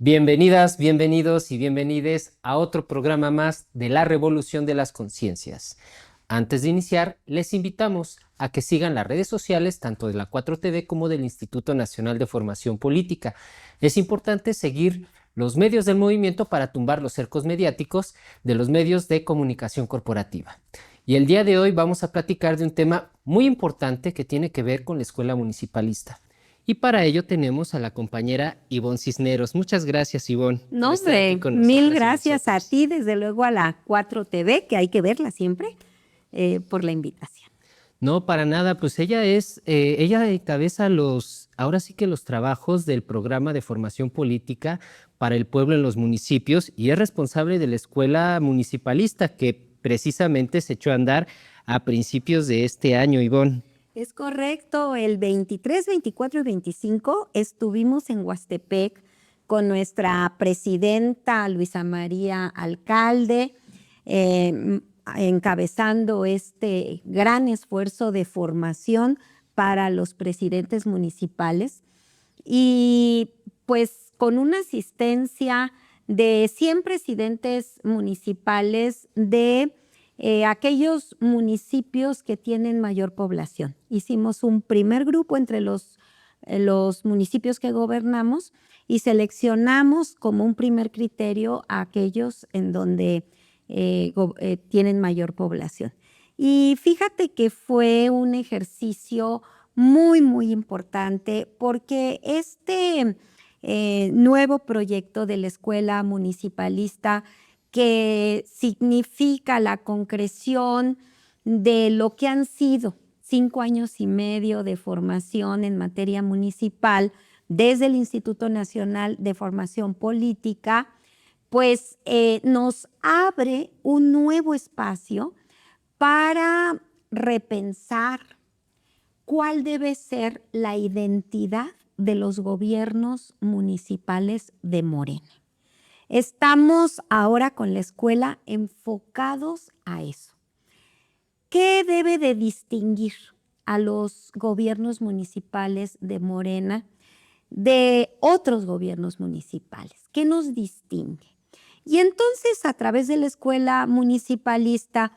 Bienvenidas, bienvenidos y bienvenides a otro programa más de la Revolución de las Conciencias. Antes de iniciar, les invitamos a que sigan las redes sociales tanto de la 4TV como del Instituto Nacional de Formación Política. Es importante seguir los medios del movimiento para tumbar los cercos mediáticos de los medios de comunicación corporativa. Y el día de hoy vamos a platicar de un tema muy importante que tiene que ver con la escuela municipalista. Y para ello tenemos a la compañera Ivonne Cisneros. Muchas gracias, Ivonne, No, por estar aquí hombre, con mil nosotras y gracias a nosotros. ti, desde luego a la 4TV, que hay que verla siempre, por la invitación. No, para nada, pues ella encabeza ahora sí que los trabajos del programa de formación política para el pueblo en los municipios y es responsable de la escuela municipalista que precisamente se echó a andar a principios de este año, Ivonne. Es correcto, el 23, 24 y 25 estuvimos en Huastepec con nuestra presidenta Luisa María Alcalde, encabezando este gran esfuerzo de formación para los presidentes municipales y pues con una asistencia de 100 presidentes municipales de aquellos municipios que tienen mayor población. Hicimos un primer grupo entre los municipios que gobernamos y seleccionamos como un primer criterio a aquellos en donde tienen mayor población. Y fíjate que fue un ejercicio muy, muy importante porque este nuevo proyecto de la escuela municipalista que significa la concreción de lo que han sido 5 años y medio de formación en materia municipal desde el Instituto Nacional de Formación Política, pues nos abre un nuevo espacio para repensar cuál debe ser la identidad de los gobiernos municipales de Morena. Estamos ahora con la escuela enfocados a eso. ¿Qué debe de distinguir a los gobiernos municipales de Morena de otros gobiernos municipales? ¿Qué nos distingue? Y entonces, a través de la escuela municipalista,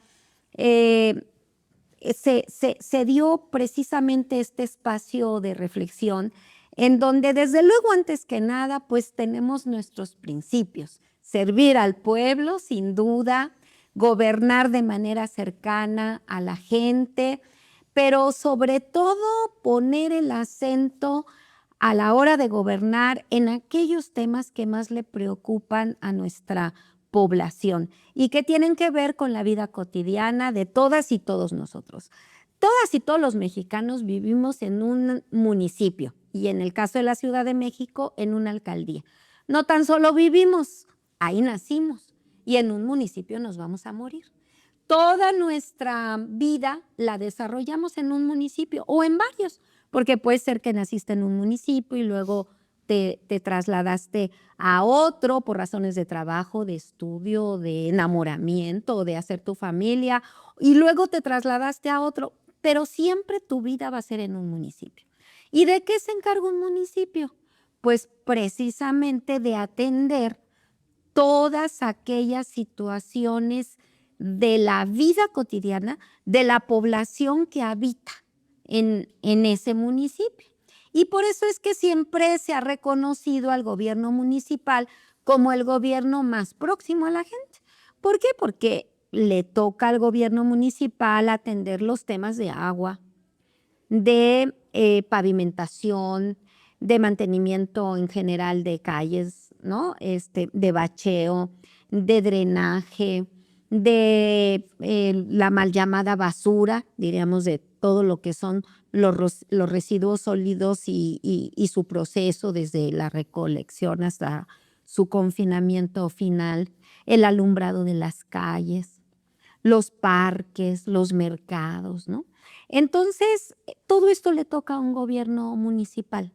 se dio precisamente este espacio de reflexión en donde desde luego antes que nada pues tenemos nuestros principios, servir al pueblo sin duda, gobernar de manera cercana a la gente, pero sobre todo poner el acento a la hora de gobernar en aquellos temas que más le preocupan a nuestra población y que tienen que ver con la vida cotidiana de todas y todos nosotros. Todas y todos los mexicanos vivimos en un municipio y en el caso de la Ciudad de México, en una alcaldía. No tan solo vivimos, ahí nacimos y en un municipio nos vamos a morir. Toda nuestra vida la desarrollamos en un municipio o en varios, porque puede ser que naciste en un municipio y luego te trasladaste a otro por razones de trabajo, de estudio, de enamoramiento, de hacer tu familia, y luego te trasladaste a otro, pero siempre tu vida va a ser en un municipio. ¿Y de qué se encarga un municipio? Pues precisamente de atender todas aquellas situaciones de la vida cotidiana de la población que habita en ese municipio. Y por eso es que siempre se ha reconocido al gobierno municipal como el gobierno más próximo a la gente. ¿Por qué? Porque le toca al gobierno municipal atender los temas de agua, de pavimentación, de mantenimiento en general de calles, ¿no? De bacheo, de drenaje, de la mal llamada basura, diríamos, de todo lo que son los residuos sólidos y su proceso desde la recolección hasta su confinamiento final, el alumbrado de las calles, los parques, los mercados, ¿no? Entonces, todo esto le toca a un gobierno municipal.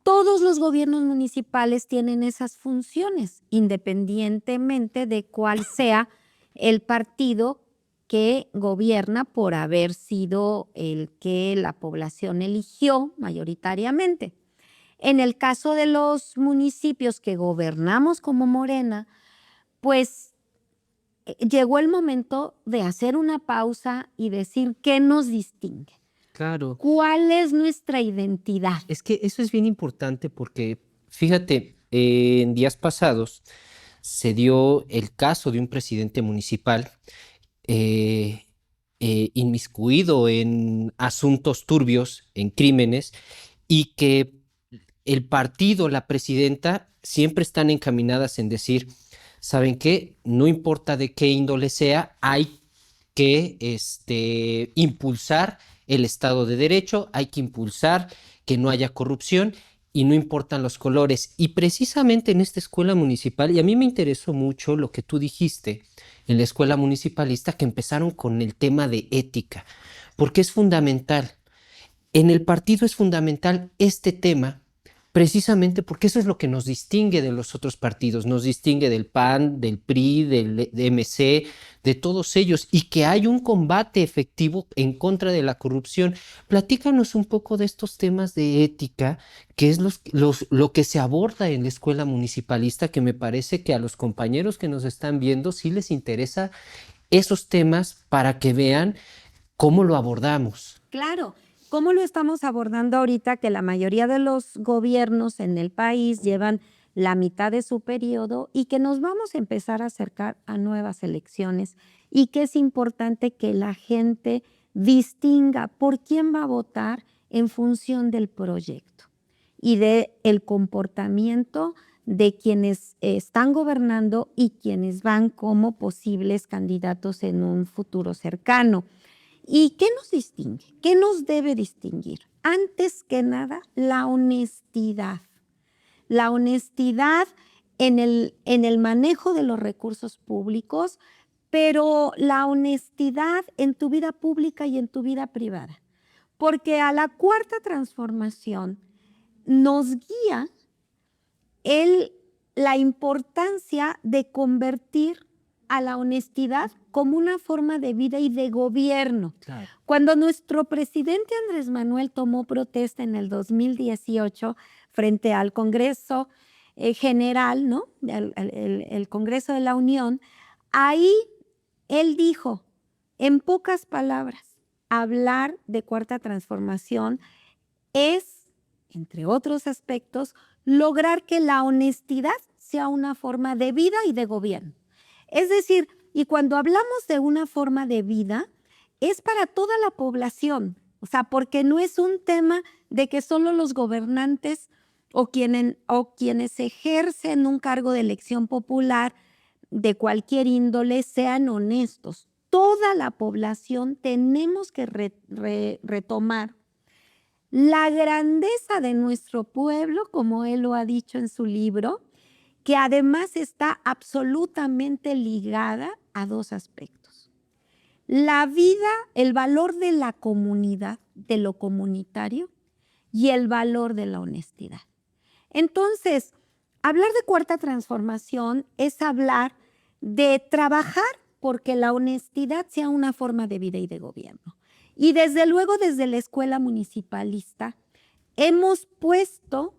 Todos los gobiernos municipales tienen esas funciones, independientemente de cuál sea el partido que gobierna por haber sido el que la población eligió mayoritariamente. En el caso de los municipios que gobernamos como Morena, pues llegó el momento de hacer una pausa y decir qué nos distingue. Claro. ¿Cuál es nuestra identidad? Es que eso es bien importante porque, fíjate, en días pasados se dio el caso de un presidente municipal eh, inmiscuido en asuntos turbios, en crímenes, y que el partido, la presidenta, siempre están encaminadas en decir, ¿saben qué? No importa de qué índole sea, hay que impulsar el Estado de Derecho, hay que impulsar que no haya corrupción y no importan los colores. Y precisamente en esta escuela municipal, y a mí me interesó mucho lo que tú dijiste en la escuela municipalista, que empezaron con el tema de ética, porque es fundamental. En el partido es fundamental este tema, precisamente porque eso es lo que nos distingue de los otros partidos, nos distingue del PAN, del PRI, del MC, de todos ellos, y que hay un combate efectivo en contra de la corrupción. Platícanos un poco de estos temas de ética, que es lo que se aborda en la escuela municipalista, que me parece que a los compañeros que nos están viendo sí les interesa esos temas para que vean cómo lo abordamos. Claro, ¿cómo lo estamos abordando ahorita que la mayoría de los gobiernos en el país llevan la mitad de su periodo y que nos vamos a empezar a acercar a nuevas elecciones y que es importante que la gente distinga por quién va a votar en función del proyecto y del comportamiento de quienes están gobernando y quienes van como posibles candidatos en un futuro cercano? ¿Y qué nos distingue? ¿Qué nos debe distinguir? Antes que nada, la honestidad. La honestidad en el manejo de los recursos públicos, pero la honestidad en tu vida pública y en tu vida privada. Porque a la cuarta transformación nos guía la importancia de convertir a la honestidad como una forma de vida y de gobierno. Claro. Cuando nuestro presidente Andrés Manuel tomó protesta en el 2018 frente al Congreso General, ¿no? El Congreso de la Unión, ahí él dijo, en pocas palabras, hablar de cuarta transformación es, entre otros aspectos, lograr que la honestidad sea una forma de vida y de gobierno. Es decir, y cuando hablamos de una forma de vida, es para toda la población, o sea, porque no es un tema de que solo los gobernantes o quienes ejercen un cargo de elección popular de cualquier índole sean honestos. Toda la población tenemos que retomar la grandeza de nuestro pueblo, como él lo ha dicho en su libro, que además está absolutamente ligada a dos aspectos. La vida, el valor de la comunidad, de lo comunitario, y el valor de la honestidad. Entonces, hablar de cuarta transformación es hablar de trabajar porque la honestidad sea una forma de vida y de gobierno. Y desde luego, desde la escuela municipalista, hemos puesto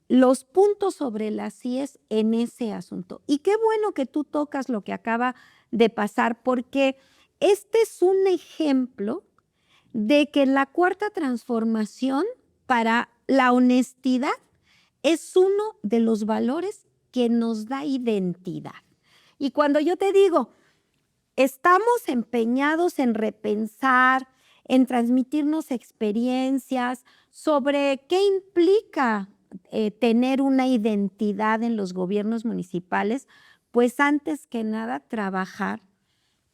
los puntos sobre las IES en ese asunto. Y qué bueno que tú tocas lo que acaba de pasar, porque este es un ejemplo de que la cuarta transformación para la honestidad es uno de los valores que nos da identidad. Y cuando yo te digo, estamos empeñados en repensar, en transmitirnos experiencias sobre qué implica tener una identidad en los gobiernos municipales, pues antes que nada trabajar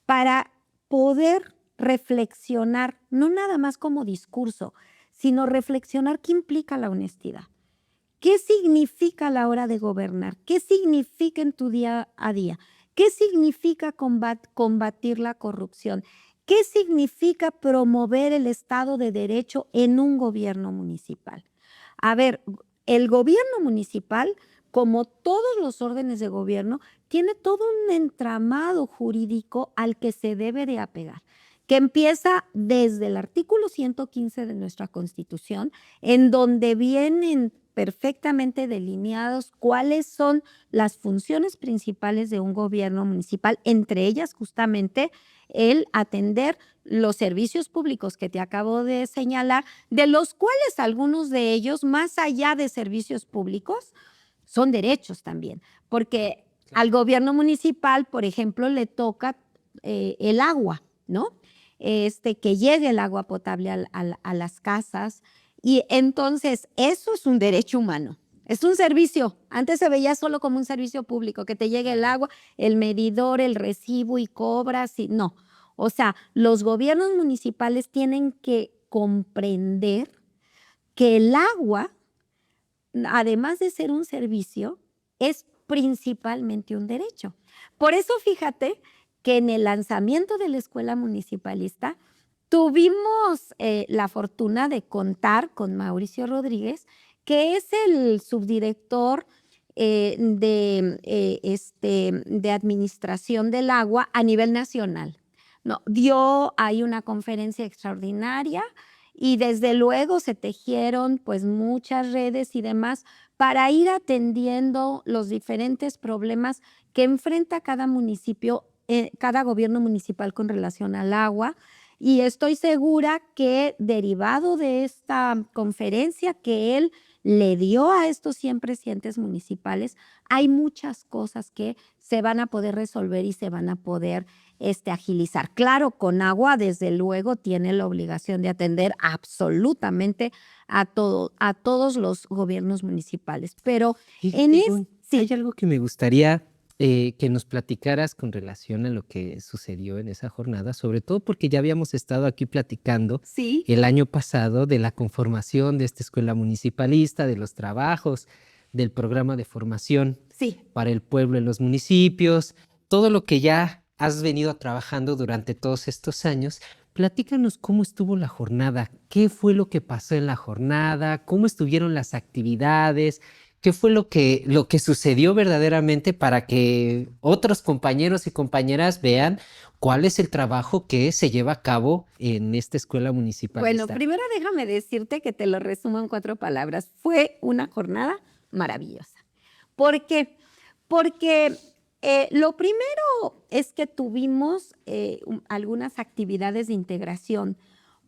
para poder reflexionar, no nada más como discurso, sino reflexionar qué implica la honestidad. ¿Qué significa a la hora de gobernar? ¿Qué significa en tu día a día? ¿Qué significa combatir la corrupción? ¿Qué significa promover el Estado de Derecho en un gobierno municipal? A ver, el gobierno municipal, como todos los órdenes de gobierno, tiene todo un entramado jurídico al que se debe de apegar, que empieza desde el artículo 115 de nuestra Constitución, en donde vienen perfectamente delineados cuáles son las funciones principales de un gobierno municipal, entre ellas justamente el atender los servicios públicos que te acabo de señalar, de los cuales algunos de ellos, más allá de servicios públicos, son derechos también, porque al gobierno municipal, por ejemplo, le toca el agua, ¿no? Que llegue el agua potable a las casas, y entonces eso es un derecho humano. Es un servicio. Antes se veía solo como un servicio público, que te llegue el agua, el medidor, el recibo y cobras. Y no. O sea, los gobiernos municipales tienen que comprender que el agua, además de ser un servicio, es principalmente un derecho. Por eso fíjate que en el lanzamiento de la escuela municipalista tuvimos la fortuna de contar con Mauricio Rodríguez, que es el subdirector de administración del agua a nivel nacional. No, dio ahí una conferencia extraordinaria y desde luego se tejieron pues muchas redes y demás para ir atendiendo los diferentes problemas que enfrenta cada municipio, cada gobierno municipal con relación al agua. Y estoy segura que derivado de esta conferencia que él le dio a estos 100 presidentes municipales, hay muchas cosas que se van a poder resolver y se van a poder agilizar. Claro, con agua, desde luego, tiene la obligación de atender absolutamente a todos los gobiernos municipales. Pero Hay algo que me gustaría que nos platicaras con relación a lo que sucedió en esa jornada, sobre todo porque ya habíamos estado aquí platicando sí, el año pasado de la conformación de esta escuela municipalista, de los trabajos, del programa de formación sí. para el pueblo en los municipios, todo lo que ya has venido trabajando durante todos estos años. Platícanos cómo estuvo la jornada, qué fue lo que pasó en la jornada, cómo estuvieron las actividades, qué fue lo que sucedió verdaderamente para que otros compañeros y compañeras vean cuál es el trabajo que se lleva a cabo en esta escuela municipalista. Bueno, primero déjame decirte que te lo resumo en 4 palabras. Fue una jornada maravillosa. ¿Por qué? Porque lo primero es que tuvimos algunas actividades de integración,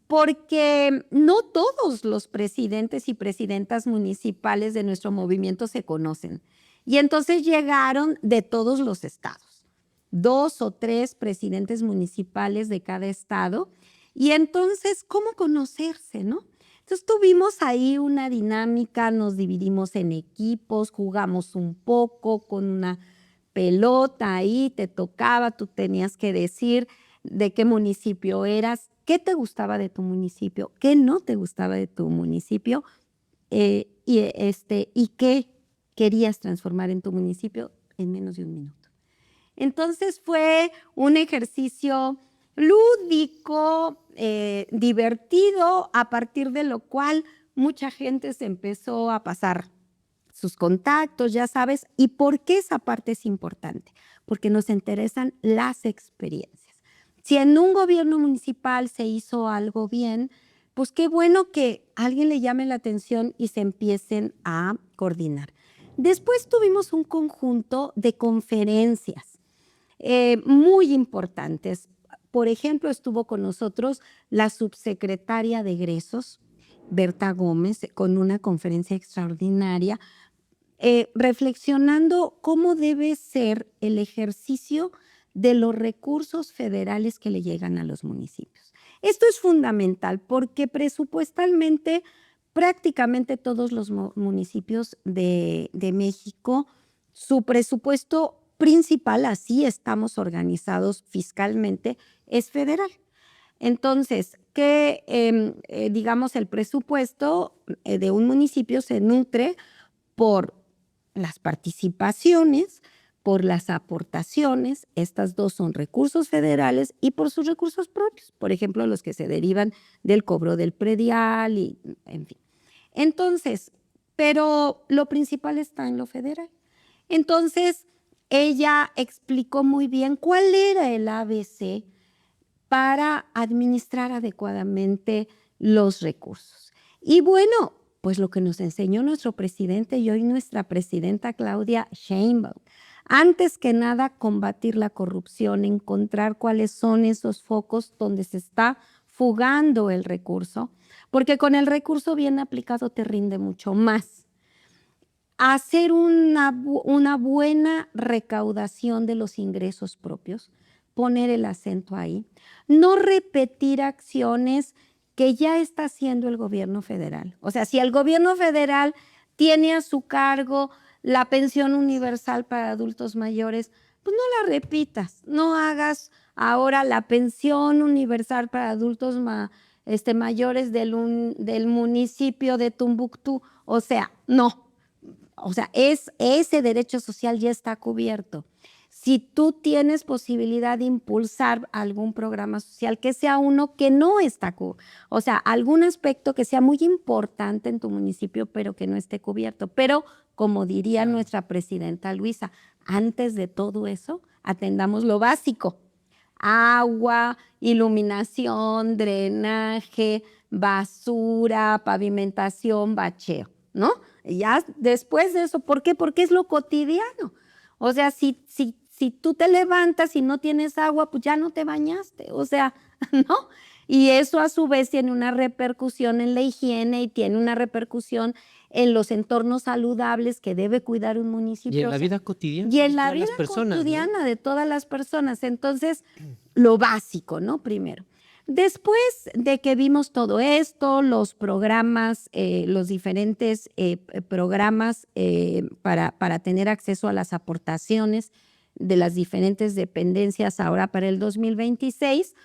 porque no todos los presidentes y presidentas municipales de nuestro movimiento se conocen. Y entonces llegaron de todos los estados, 2 o 3 presidentes municipales de cada estado. Y entonces, ¿cómo conocerse, no? Entonces tuvimos ahí una dinámica, nos dividimos en equipos, jugamos un poco con una pelota ahí, te tocaba, tú tenías que decir de qué municipio eras, qué te gustaba de tu municipio, qué no te gustaba de tu municipio, y qué querías transformar en tu municipio en menos de un minuto. Entonces fue un ejercicio lúdico, divertido, a partir de lo cual mucha gente se empezó a pasar sus contactos, ya sabes. ¿Y por qué esa parte es importante? Porque nos interesan las experiencias. Si en un gobierno municipal se hizo algo bien, pues qué bueno que alguien le llame la atención y se empiecen a coordinar. Después tuvimos un conjunto de conferencias muy importantes. Por ejemplo, estuvo con nosotros la subsecretaria de egresos, Berta Gómez, con una conferencia extraordinaria, reflexionando cómo debe ser el ejercicio de los recursos federales que le llegan a los municipios. Esto es fundamental porque presupuestalmente prácticamente todos los municipios de México, su presupuesto principal, así estamos organizados fiscalmente, es federal. Entonces, digamos, el presupuesto de un municipio se nutre por las participaciones, por las aportaciones, estas dos son recursos federales, y por sus recursos propios, por ejemplo, los que se derivan del cobro del predial, y en fin. Entonces, pero lo principal está en lo federal. Entonces, ella explicó muy bien cuál era el ABC para administrar adecuadamente los recursos. Y bueno, pues lo que nos enseñó nuestro presidente y hoy nuestra presidenta Claudia Sheinbaum. Antes que nada, combatir la corrupción, encontrar cuáles son esos focos donde se está fugando el recurso, porque con el recurso bien aplicado te rinde mucho más. Hacer una buena recaudación de los ingresos propios, poner el acento ahí, no repetir acciones que ya está haciendo el gobierno federal. O sea, si el gobierno federal tiene a su cargo la pensión universal para adultos mayores, pues no la repitas, no hagas ahora la pensión universal para adultos mayores del municipio de Tombuctú. O sea, no. O sea, ese derecho social ya está cubierto. Si tú tienes posibilidad de impulsar algún programa social, que sea uno que no está cubierto, o sea, algún aspecto que sea muy importante en tu municipio, pero que no esté cubierto. Pero, como diría nuestra presidenta Luisa, antes de todo eso, atendamos lo básico: agua, iluminación, drenaje, basura, pavimentación, bacheo, ¿no? Y ya después de eso, ¿por qué? Porque es lo cotidiano. O sea, si tú te levantas y no tienes agua, pues ya no te bañaste, o sea, ¿no? Y eso a su vez tiene una repercusión en la higiene y tiene una repercusión en los entornos saludables que debe cuidar un municipio. Y en la vida cotidiana. Y en la vida cotidiana, ¿no?, de todas las personas. Entonces, lo básico, ¿no? Primero. Después de que vimos todo esto, los programas, los diferentes programas para tener acceso a las aportaciones de las diferentes dependencias ahora para el 2026,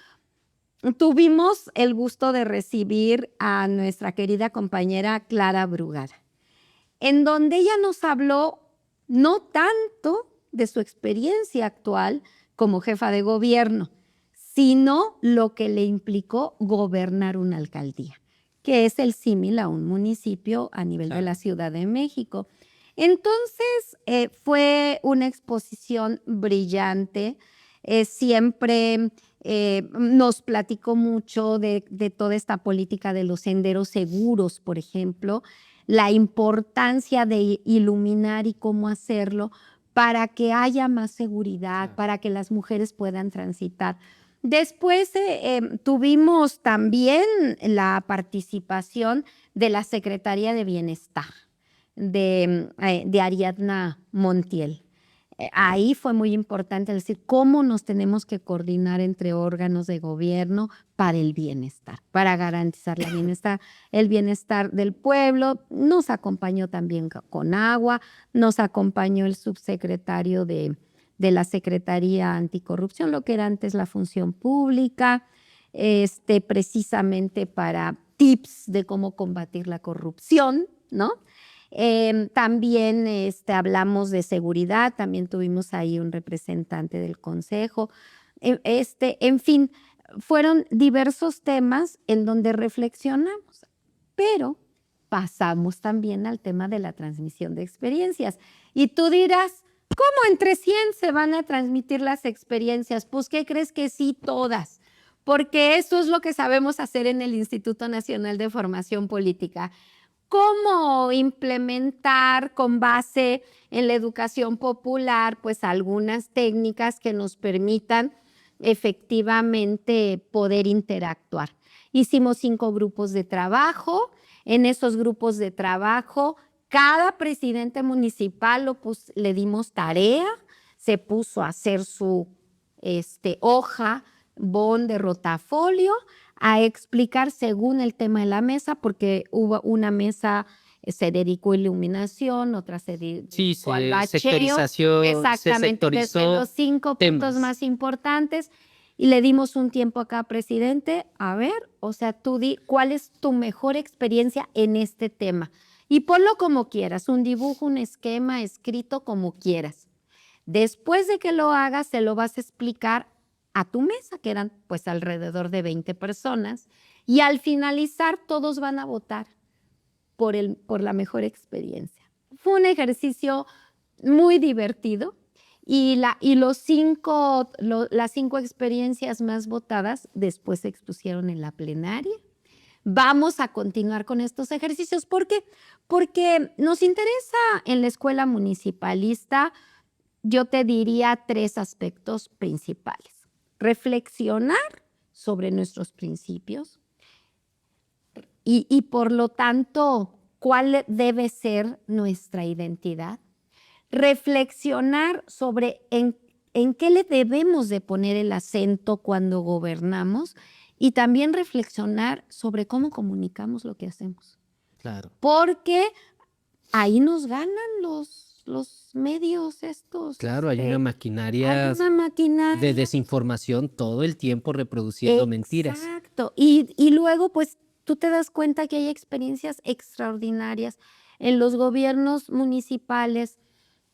tuvimos el gusto de recibir a nuestra querida compañera Clara Brugada, en donde ella nos habló no tanto de su experiencia actual como jefa de gobierno, sino lo que le implicó gobernar una alcaldía, que es el símil a un municipio a nivel de la Ciudad de México. Entonces, fue una exposición brillante. Siempre nos platicó mucho de toda esta política de los senderos seguros, por ejemplo, la importancia de iluminar y cómo hacerlo para que haya más seguridad, para que las mujeres puedan transitar. Después tuvimos también la participación de la Secretaría de Bienestar, de Ariadna Montiel. Ahí fue muy importante decir cómo nos tenemos que coordinar entre órganos de gobierno para el bienestar, para garantizar el bienestar del pueblo. Nos acompañó también con agua, nos acompañó el subsecretario de la Secretaría Anticorrupción, lo que era antes la Función Pública, precisamente para tips de cómo combatir la corrupción, ¿no? También hablamos de seguridad, también tuvimos ahí un representante del consejo. En fin, fueron diversos temas en donde reflexionamos, pero pasamos también al tema de la transmisión de experiencias. Y tú dirás, ¿cómo entre 100 se van a transmitir las experiencias? Pues, ¿qué crees? Que sí, todas, porque eso es lo que sabemos hacer en el Instituto Nacional de Formación Política. Cómo implementar con base en la educación popular, pues algunas técnicas que nos permitan efectivamente poder interactuar. Hicimos 5 grupos de trabajo. En esos grupos de trabajo, cada presidente municipal le dimos tarea, se puso a hacer su hoja, de rotafolio, a explicar según el tema de la mesa, porque hubo una mesa se dedicó a iluminación, otra se dedicó al bacheo. Sectorización, exactamente, desde los 5 puntos más importantes, y le dimos un tiempo a cada presidente. A ver, o sea, tú di cuál es tu mejor experiencia en este tema, y ponlo como quieras, un dibujo, un esquema, escrito, como quieras. Después de que lo hagas, se lo vas a explicar a tu mesa, que eran pues alrededor de 20 personas, y al finalizar todos van a votar por la mejor experiencia. Fue un ejercicio muy divertido, y las 5 experiencias más votadas después se expusieron en la plenaria Vamos a continuar con estos ejercicios. ¿Por qué? Porque nos interesa en la escuela municipalista, yo te diría 3 aspectos principales. Reflexionar sobre nuestros principios y por lo tanto, cuál debe ser nuestra identidad. Reflexionar sobre en qué le debemos de poner el acento cuando gobernamos y también reflexionar sobre cómo comunicamos lo que hacemos. Claro. Porque ahí nos ganan los medios estos. Claro, hay una Hay maquinaria una maquinaria. de desinformación todo el tiempo reproduciendo mentiras. Exacto. Y luego, pues, tú te das cuenta que hay experiencias extraordinarias en los gobiernos municipales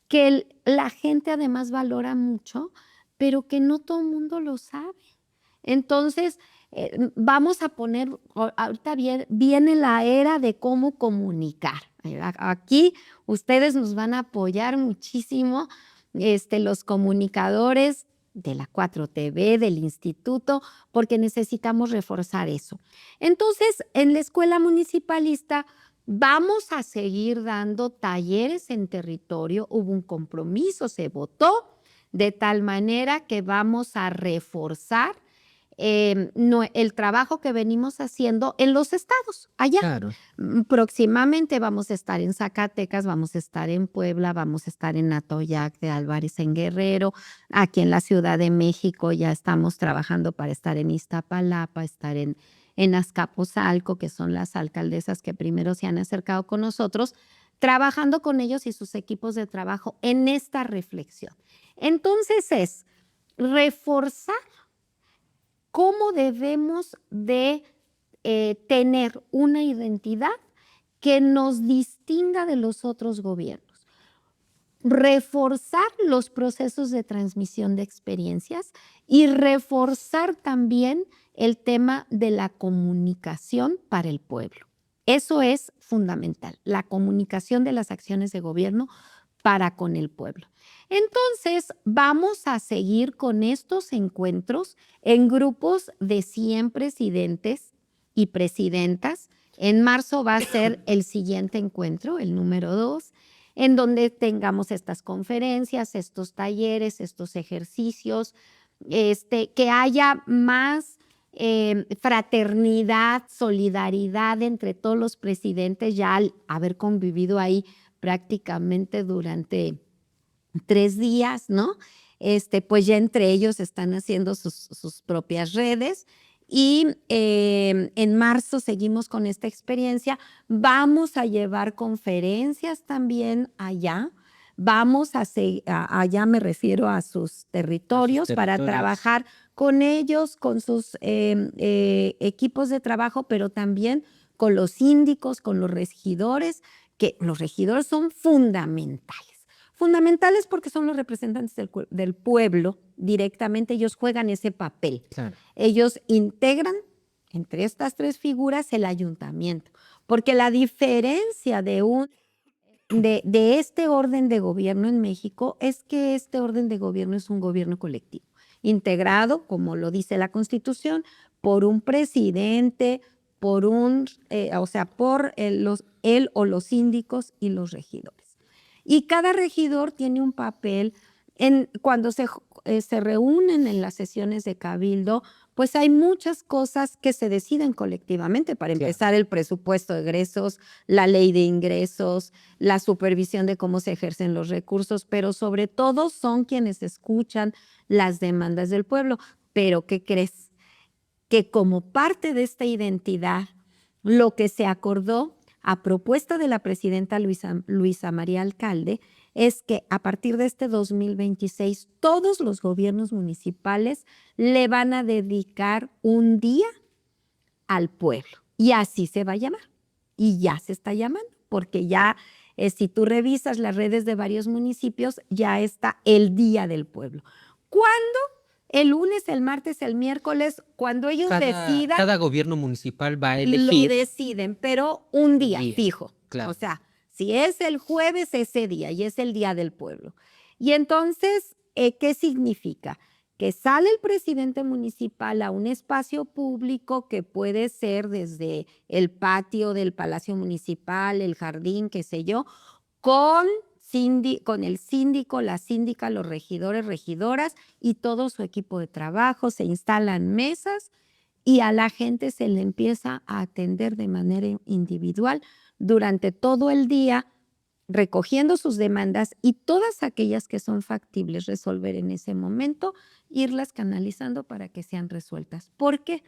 que la gente además valora mucho, pero que no todo el mundo lo sabe. Entonces, vamos a poner, ahorita viene la era de cómo comunicar. Aquí ustedes nos van a apoyar muchísimo, los comunicadores de la 4TV, del instituto, porque necesitamos reforzar eso. Entonces, en la escuela municipalista vamos a seguir dando talleres en territorio. Hubo un compromiso, se votó, de tal manera que vamos a reforzar el trabajo que venimos haciendo en los estados, allá. Claro. Próximamente vamos a estar en Zacatecas, vamos a estar en Puebla, vamos a estar en Atoyac de Álvarez en Guerrero, aquí en la Ciudad de México ya estamos trabajando para estar en Iztapalapa, estar en Azcapotzalco, que son las alcaldesas que primero se han acercado con nosotros, trabajando con ellos y sus equipos de trabajo en esta reflexión. Entonces es reforzar cómo debemos de tener una identidad que nos distinga de los otros gobiernos. Reforzar los procesos de transmisión de experiencias y reforzar también el tema de la comunicación para el pueblo. Eso es fundamental, la comunicación de las acciones de gobierno para con el pueblo. Entonces, vamos a seguir con estos encuentros en grupos de 100 presidentes y presidentas. En marzo va a ser el siguiente encuentro, el número 2, en donde tengamos estas conferencias, estos talleres, estos ejercicios, que haya más fraternidad, solidaridad entre todos los presidentes, ya al haber convivido ahí prácticamente durante 3 días, ¿no? Pues ya entre ellos están haciendo sus propias redes y en marzo seguimos con esta experiencia. Vamos a llevar conferencias también allá. Vamos allá me refiero a sus territorios, para trabajar con ellos, con sus equipos de trabajo, pero también con los síndicos, con los regidores, que los regidores son fundamentales. Fundamentales porque son los representantes del pueblo directamente, ellos juegan ese papel. Claro. Ellos integran entre estas 3 figuras el ayuntamiento, porque la diferencia de este orden de gobierno en México es que este orden de gobierno es un gobierno colectivo, integrado, como lo dice la Constitución, por un presidente, por él o los síndicos y los regidores. Y cada regidor tiene un papel cuando se reúnen en las sesiones de cabildo, pues hay muchas cosas que se deciden colectivamente. Para empezar, el presupuesto de egresos, la ley de ingresos, la supervisión de cómo se ejercen los recursos, pero sobre todo son quienes escuchan las demandas del pueblo. Pero, ¿qué crees? Que como parte de esta identidad, lo que se acordó a propuesta de la presidenta Luisa María Alcalde es que a partir de este 2026 todos los gobiernos municipales le van a dedicar un día al pueblo y así se va a llamar y ya se está llamando porque ya si tú revisas las redes de varios municipios ya está el Día del Pueblo. ¿Cuándo? El lunes, el martes, el miércoles, cuando ellos decidan. Cada gobierno municipal va a elegir. Lo deciden, pero un día fijo. Claro. O sea, si es el jueves, ese día, y es el Día del Pueblo. Y entonces, ¿qué significa? que sale el presidente municipal a un espacio público que puede ser desde el patio del Palacio Municipal, el jardín, qué sé yo, con el síndico, la síndica, los regidores, regidoras y todo su equipo de trabajo, se instalan mesas y a la gente se le empieza a atender de manera individual durante todo el día, recogiendo sus demandas y todas aquellas que son factibles resolver en ese momento, irlas canalizando para que sean resueltas. ¿Por qué?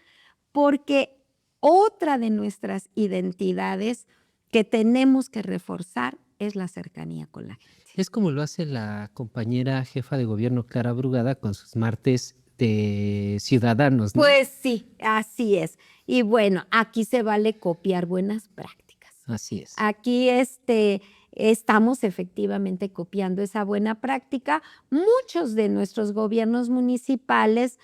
Porque otra de nuestras identidades que tenemos que reforzar es la cercanía con la gente. Es como lo hace la compañera jefa de gobierno Clara Brugada con sus martes de ciudadanos, ¿no? Pues sí, así es. Y bueno, aquí se vale copiar buenas prácticas. Así es. Aquí estamos efectivamente copiando esa buena práctica. Muchos de nuestros gobiernos municipales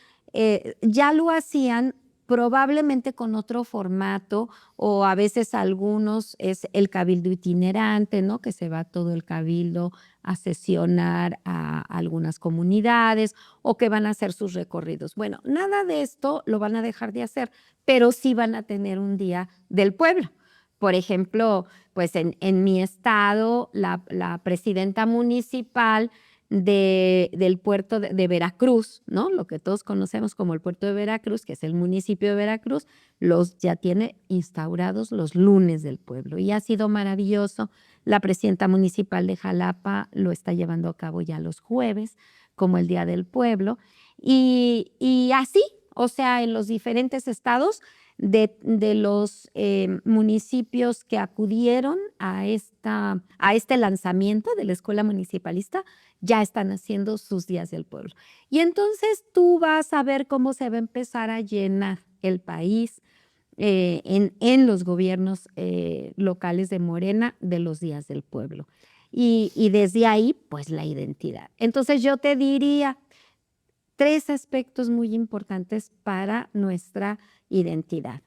ya lo hacían probablemente con otro formato, o a veces algunos es el cabildo itinerante, ¿no? Que se va todo el cabildo a sesionar a algunas comunidades o que van a hacer sus recorridos. Bueno, nada de esto lo van a dejar de hacer, pero sí van a tener un día del pueblo. Por ejemplo, pues en mi estado, la presidenta municipal del puerto de Veracruz, ¿no? Lo que todos conocemos como el puerto de Veracruz, que es el municipio de Veracruz, ya tiene instaurados los lunes del pueblo y ha sido maravilloso. La presidenta municipal de Jalapa lo está llevando a cabo ya los jueves, como el Día del Pueblo. Y así, o sea, en los diferentes estados de los municipios que acudieron a este lanzamiento de la escuela municipalista, ya están haciendo sus días del pueblo. Y entonces tú vas a ver cómo se va a empezar a llenar el país en los gobiernos locales de Morena de los días del pueblo. Y desde ahí, pues la identidad. Entonces yo te diría 3 aspectos muy importantes para nuestra identidad.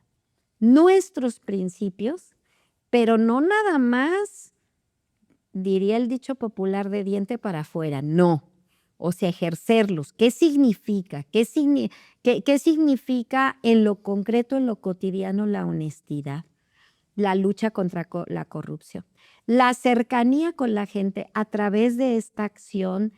Nuestros principios, pero no nada más, diría el dicho popular, de diente para afuera, no. O sea, ejercerlos. ¿Qué significa? ¿Qué significa en lo concreto, en lo cotidiano, la honestidad? La lucha contra la corrupción. La cercanía con la gente a través de esta acción,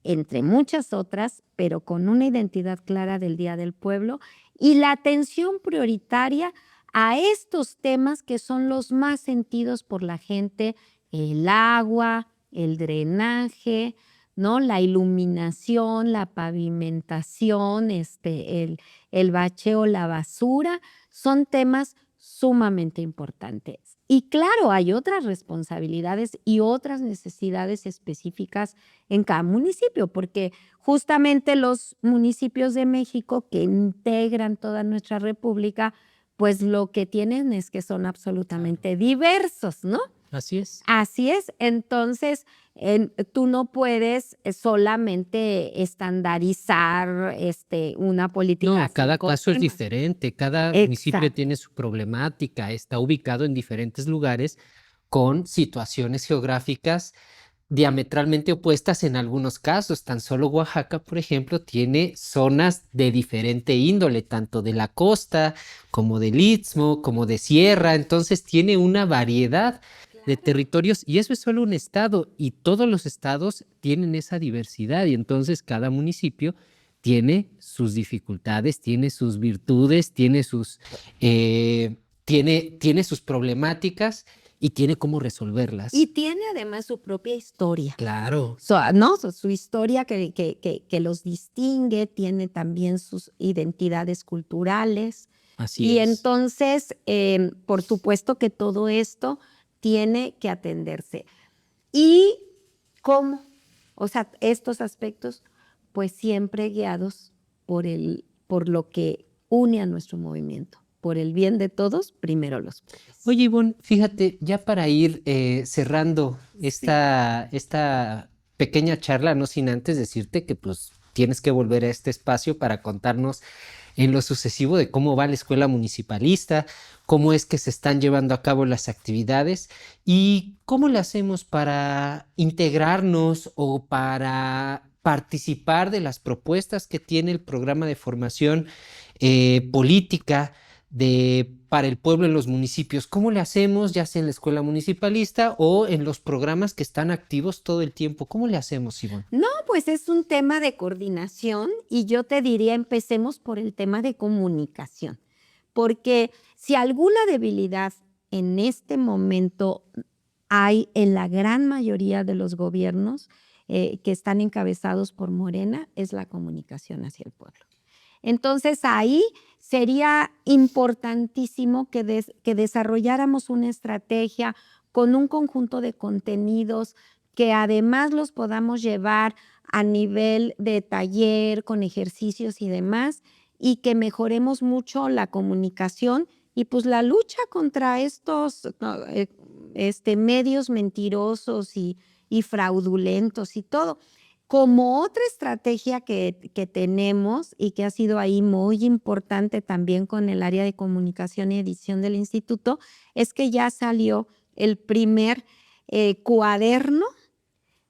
entre muchas otras, pero con una identidad clara del Día del Pueblo, y la atención prioritaria a estos temas que son los más sentidos por la gente: el agua, el drenaje, ¿no? La iluminación, la pavimentación, el bacheo, la basura, son temas sumamente importantes. Y claro, hay otras responsabilidades y otras necesidades específicas en cada municipio, porque justamente los municipios de México que integran toda nuestra república, pues lo que tienen es que son absolutamente diversos, ¿no? Así es. Así es. Entonces, tú no puedes solamente estandarizar una política. No, así cada con caso es temas. diferente, cada municipio Exacto. tiene su problemática, está ubicado en diferentes lugares con situaciones geográficas diametralmente opuestas en algunos casos. Tan solo Oaxaca, por ejemplo, tiene zonas de diferente índole, tanto de la costa como del istmo, como de sierra, entonces tiene una variedad de territorios y eso es solo un estado y todos los estados tienen esa diversidad y entonces cada municipio tiene sus dificultades, tiene sus virtudes, tiene sus problemáticas y tiene cómo resolverlas. Y tiene además su propia historia. Claro. ¿No? Su historia que los distingue, tiene también sus identidades culturales. Así Y es. entonces, por supuesto que todo esto tiene que atenderse. ¿Y cómo? O sea, estos aspectos, pues siempre guiados por lo que une a nuestro movimiento. Por el bien de todos, primero los pobres. Oye, Ivonne, fíjate, ya para ir cerrando esta pequeña charla, no sin antes decirte que pues tienes que volver a este espacio para contarnos en lo sucesivo de cómo va la escuela municipalista, cómo es que se están llevando a cabo las actividades y cómo le hacemos para integrarnos o para participar de las propuestas que tiene el programa de formación política para el pueblo en los municipios? ¿Cómo le hacemos, ya sea en la escuela municipalista o en los programas que están activos todo el tiempo? ¿Cómo le hacemos, Ivonne? No, pues es un tema de coordinación y yo te diría, empecemos por el tema de comunicación, porque si alguna debilidad en este momento hay en la gran mayoría de los gobiernos que están encabezados por Morena, es la comunicación hacia el pueblo. Entonces ahí sería importantísimo que desarrolláramos una estrategia con un conjunto de contenidos que además los podamos llevar a nivel de taller, con ejercicios y demás, y que mejoremos mucho la comunicación y pues la lucha contra estos medios mentirosos y fraudulentos y todo. Como otra estrategia que tenemos y que ha sido ahí muy importante también con el área de comunicación y edición del instituto, es que ya salió el primer cuaderno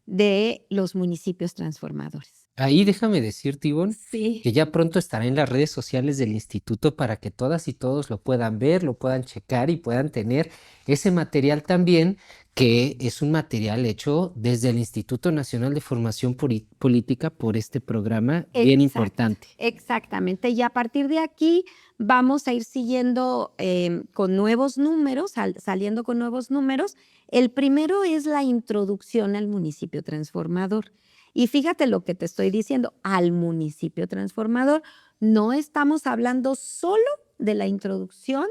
de los municipios transformadores. Ahí déjame decirte, Ivonne, Sí. que ya pronto estará en las redes sociales del instituto para que todas y todos lo puedan ver, lo puedan checar y puedan tener ese material también, que es un material hecho desde el Instituto Nacional de Formación Política por este programa bien importante. Exactamente. Y a partir de aquí vamos a ir siguiendo con nuevos números, saliendo con nuevos números. El primero es la introducción al municipio transformador. Y fíjate lo que te estoy diciendo, al municipio transformador. No estamos hablando solo de la introducción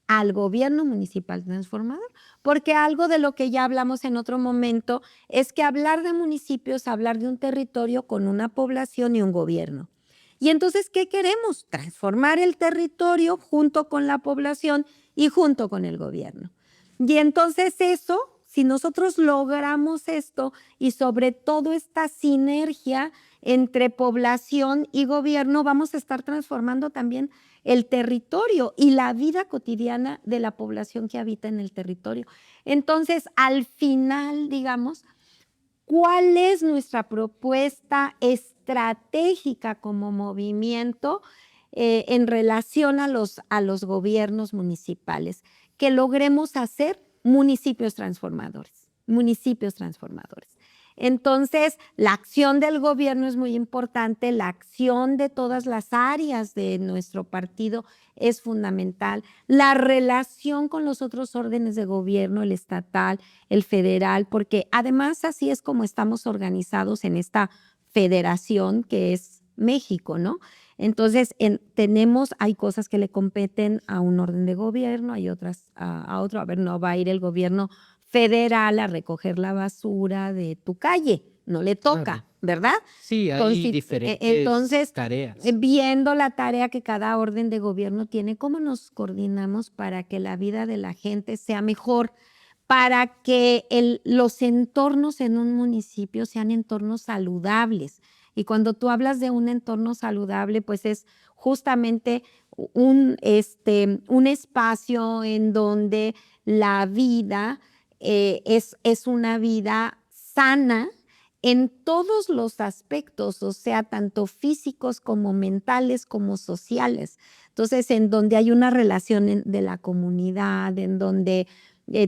al gobierno municipal transformador, porque algo de lo que ya hablamos en otro momento es que hablar de municipios, hablar de un territorio con una población y un gobierno. Y entonces, ¿qué queremos? Transformar el territorio junto con la población y junto con el gobierno. Y entonces eso, si nosotros logramos esto y sobre todo esta sinergia entre población y gobierno, vamos a estar transformando también el territorio y la vida cotidiana de la población que habita en el territorio. Entonces, al final, digamos, ¿cuál es nuestra propuesta estratégica como movimiento en relación a los gobiernos municipales? Que logremos hacer municipios transformadores, municipios transformadores. Entonces, la acción del gobierno es muy importante, la acción de todas las áreas de nuestro partido es fundamental, la relación con los otros órdenes de gobierno, el estatal, el federal, porque además así es como estamos organizados en esta federación que es México, ¿no? Entonces, hay cosas que le competen a un orden de gobierno, hay otras a otro. A ver, no va a ir el gobierno federal a recoger la basura de tu calle, no le toca, claro, ¿verdad? Sí, hay diferentes tareas. Viendo la tarea que cada orden de gobierno tiene, ¿cómo nos coordinamos para que la vida de la gente sea mejor? Para que los entornos en un municipio sean entornos saludables. Y cuando tú hablas de un entorno saludable, pues es justamente un espacio en donde la vida es una vida sana en todos los aspectos, o sea, tanto físicos como mentales como sociales. Entonces, en donde hay una relación de la comunidad, en donde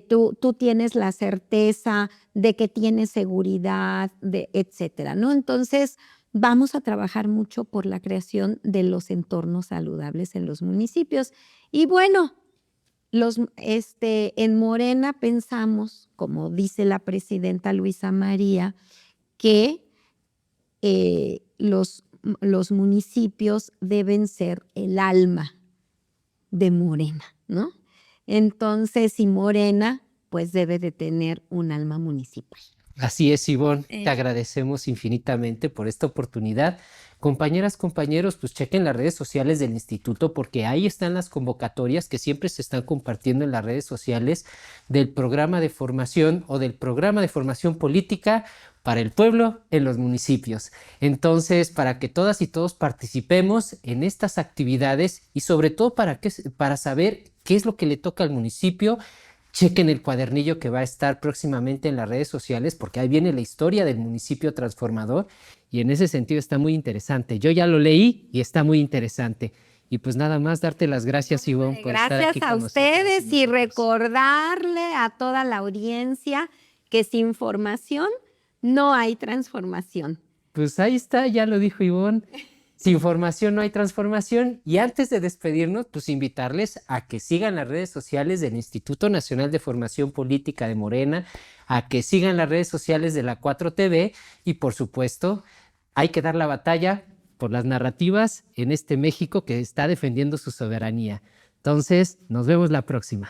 tú tienes la certeza de que tienes seguridad, etcétera, ¿no? Entonces, vamos a trabajar mucho por la creación de los entornos saludables en los municipios. Y bueno, en Morena pensamos, como dice la presidenta Luisa María, que los municipios deben ser el alma de Morena, ¿no? Entonces, y Morena, pues debe de tener un alma municipal. Así es, Ivonne, te agradecemos infinitamente por esta oportunidad. Compañeras, compañeros, pues chequen las redes sociales del instituto porque ahí están las convocatorias que siempre se están compartiendo en las redes sociales del programa de formación o del programa de formación política para el pueblo en los municipios. Entonces, para que todas y todos participemos en estas actividades y sobre todo para saber qué es lo que le toca al municipio, chequen el cuadernillo que va a estar próximamente en las redes sociales, porque ahí viene la historia del municipio transformador y en ese sentido está muy interesante. Yo ya lo leí y está muy interesante. Y pues nada más darte las gracias, Ivonne, por estar aquí Gracias a con ustedes nosotros. y recordarle a toda la audiencia que sin formación no hay transformación. Pues ahí está, ya lo dijo Ivonne. Sin formación no hay transformación. Y antes de despedirnos, pues invitarles a que sigan las redes sociales del Instituto Nacional de Formación Política de Morena, a que sigan las redes sociales de la 4TV y por supuesto hay que dar la batalla por las narrativas en este México que está defendiendo su soberanía. Entonces, nos vemos la próxima.